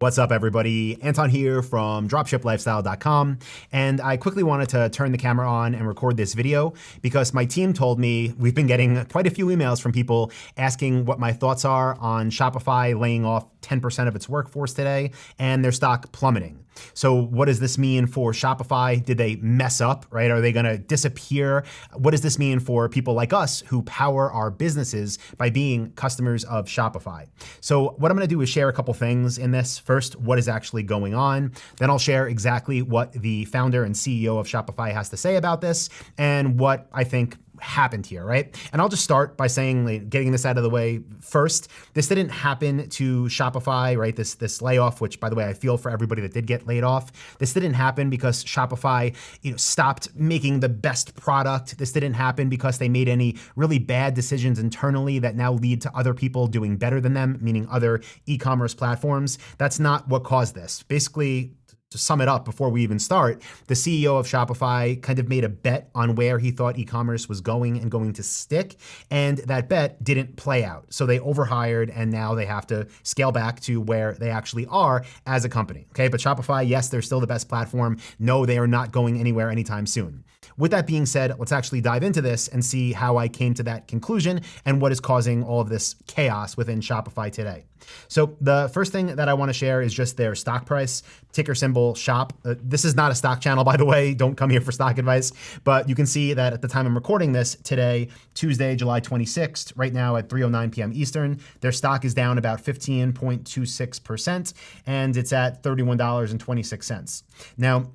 What's up, everybody? Anton here from dropshiplifestyle.com, and I quickly wanted to turn the camera on and record this video because my team told me we've been getting quite a few emails from people asking what my thoughts are on Shopify laying off 10% of its workforce today and their stock plummeting. So what does this mean for Shopify? Did they mess up, right? Are they gonna disappear? What does this mean for people like us who power our businesses by being customers of Shopify? So what I'm gonna do is share a couple things in this. First, what is actually going on? Then I'll share exactly what the founder and CEO of Shopify has to say about this and what I think happened here, right? And I'll just start by saying, like, getting this out of the way first. This didn't happen to Shopify, right? This layoff, which by the way, I feel for everybody that did get laid off. This didn't happen because Shopify, stopped making the best product. This didn't happen because they made any really bad decisions internally that now lead to other people doing better than them, meaning other e-commerce platforms. That's not what caused this. Basically, to sum it up before we even start, the CEO of Shopify kind of made a bet on where he thought e-commerce was going and going to stick, and that bet didn't play out. So they overhired, and now they have to scale back to where they actually are as a company, okay? But Shopify, yes, they're still the best platform. No, they are not going anywhere anytime soon. With that being said, let's actually dive into this and see how I came to that conclusion and what is causing all of this chaos within Shopify today. So the first thing that I want to share is just their stock price, ticker symbol SHOP. This is not a stock channel, by the way. Don't come here for stock advice. But you can see that at the time I'm recording this today, Tuesday, July 26th, right now at 3:09 p.m. Eastern, their stock is down about 15.26%, and it's at $31.26. Now,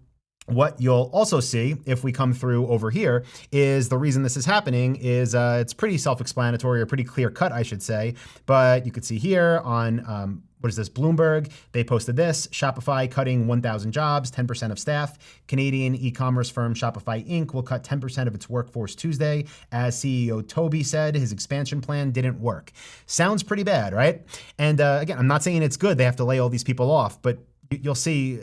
what you'll also see if we come through over here is the reason this is happening is it's pretty self-explanatory, or pretty clear cut, I should say. But you could see here on what is this, Bloomberg, they posted this: Shopify cutting 1,000 jobs, 10% of staff. Canadian e-commerce firm Shopify Inc. will cut 10% of its workforce Tuesday. As CEO Tobi said, his expansion plan didn't work. Sounds pretty bad, right? And again, I'm not saying it's good they have to lay all these people off, but you'll see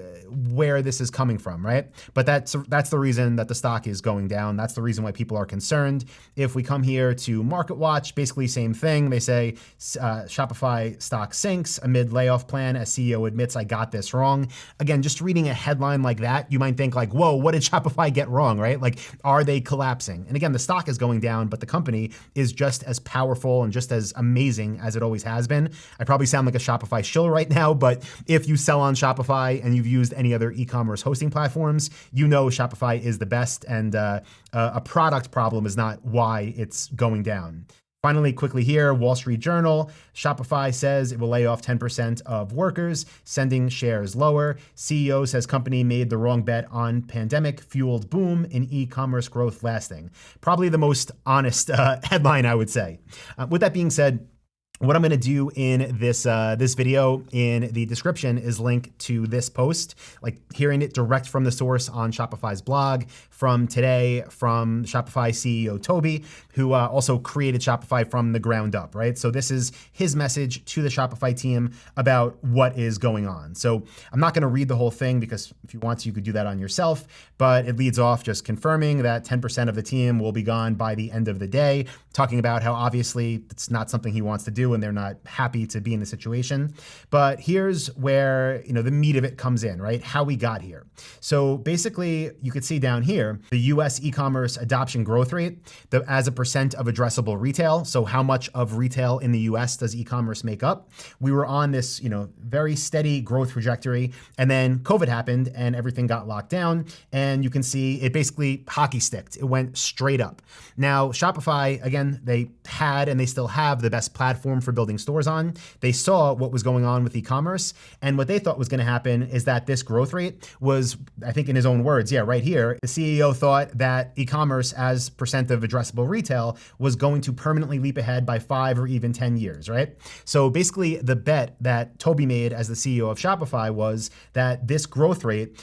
where this is coming from, right? But that's the reason that the stock is going down. That's the reason why people are concerned. If we come here to Market Watch, basically same thing. They say Shopify stock sinks amid layoff plan as CEO admits I got this wrong. Again, just reading a headline like that, you might think like, whoa, what did Shopify get wrong, right? Like, are they collapsing? And again, the stock is going down, but the company is just as powerful and just as amazing as it always has been. I probably sound like a Shopify shill right now, but if you sell on Shopify and you've used any other e-commerce hosting platforms, you know Shopify is the best, and a product problem is not why it's going down. Finally, quickly here, Wall Street Journal, Shopify says it will lay off 10% of workers, sending shares lower. CEO says company made the wrong bet on pandemic-fueled boom in e-commerce growth lasting. Probably the most honest headline, I would say. With that being said, what I'm going to do in this video in the description is link to this post, like hearing it direct from the source on Shopify's blog from today from Shopify CEO Tobi, who also created Shopify from the ground up, right? So this is his message to the Shopify team about what is going on. So I'm not going to read the whole thing because if you want to, you could do that on yourself, but it leads off just confirming that 10% of the team will be gone by the end of the day, talking about how obviously it's not something he wants to do and they're not happy to be in the situation. But here's where, the meat of it comes in, right? How we got here. So basically, you could see down here, the US e-commerce adoption growth rate as a percent of addressable retail. So how much of retail in the US does e-commerce make up? We were on this, very steady growth trajectory, and then COVID happened and everything got locked down. And you can see it basically hockey sticked. It went straight up. Now, Shopify, again, they had and they still have the best platform for building stores on. They saw what was going on with e-commerce, and what they thought was going to happen is that this growth rate was, I think in his own words, right here, the CEO thought that e-commerce as percent of addressable retail was going to permanently leap ahead by 5 or even 10 years, right? So basically the bet that Tobi made as the CEO of Shopify was that this growth rate,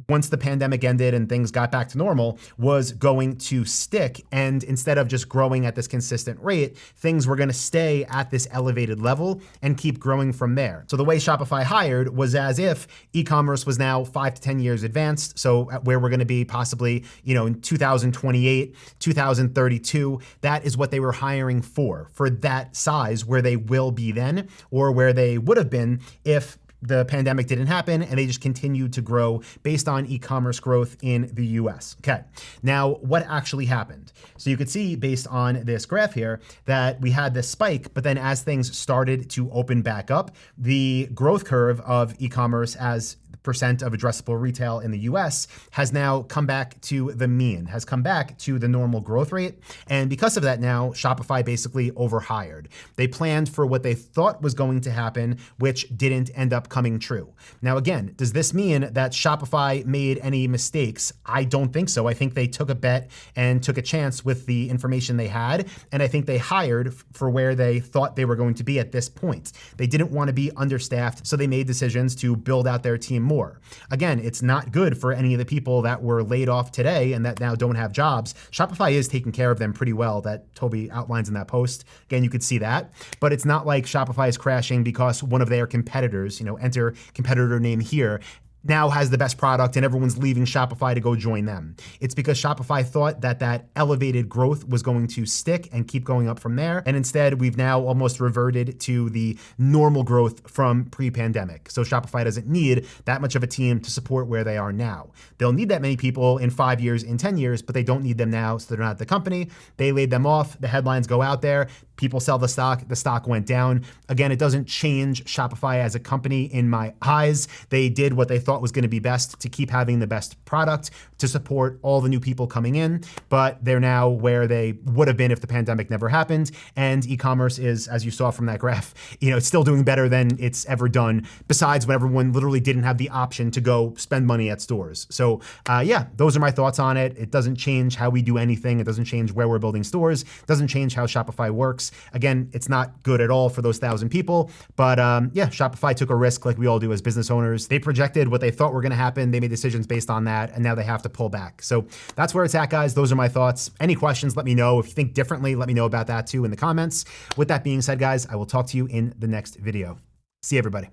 once the pandemic ended and things got back to normal, was going to stick. And instead of just growing at this consistent rate, things were going to stay at this elevated level and keep growing from there. So the way Shopify hired was as if e-commerce was now 5 to 10 years advanced. So at where we're going to be possibly, in 2028, 2032, that is what they were hiring for that size, where they will be then, or where they would have been if the pandemic didn't happen and they just continued to grow based on e-commerce growth in the US. Okay, now what actually happened? So you could see based on this graph here that we had this spike, but then as things started to open back up, the growth curve of e-commerce as percent of addressable retail in the US has now come back to the mean, has come back to the normal growth rate. And because of that now, Shopify basically overhired. They planned for what they thought was going to happen, which didn't end up coming true. Now, again, does this mean that Shopify made any mistakes? I don't think so. I think they took a bet and took a chance with the information they had. And I think they hired for where they thought they were going to be at this point. They didn't want to be understaffed, so they made decisions to build out their team more. Again, it's not good for any of the people that were laid off today and that now don't have jobs. Shopify is taking care of them pretty well, that Tobi outlines in that post. Again, you could see that, but it's not like Shopify is crashing because one of their competitors, enter competitor name here, now has the best product and everyone's leaving Shopify to go join them. It's because Shopify thought that that elevated growth was going to stick and keep going up from there. And instead, we've now almost reverted to the normal growth from pre-pandemic. So Shopify doesn't need that much of a team to support where they are now. They'll need that many people in 5 years, in 10 years, but they don't need them now, so they're not at the company. They laid them off. The headlines go out there. People sell the stock went down. Again, it doesn't change Shopify as a company in my eyes. They did what they thought was going to be best to keep having the best product to support all the new people coming in, but they're now where they would have been if the pandemic never happened. And e-commerce is, as you saw from that graph, it's still doing better than it's ever done, besides when everyone literally didn't have the option to go spend money at stores. So yeah, those are my thoughts on it. It doesn't change how we do anything. It doesn't change where we're building stores. It doesn't change how Shopify works. Again, it's not good at all for those 1,000 people, but yeah, Shopify took a risk like we all do as business owners. They projected what they thought were going to happen. They made decisions based on that, and now they have to pull back. So that's where it's at, guys. Those are my thoughts. Any questions, let me know. If you think differently, let me know about that too in the comments. With that being said, guys, I will talk to you in the next video. See you, everybody.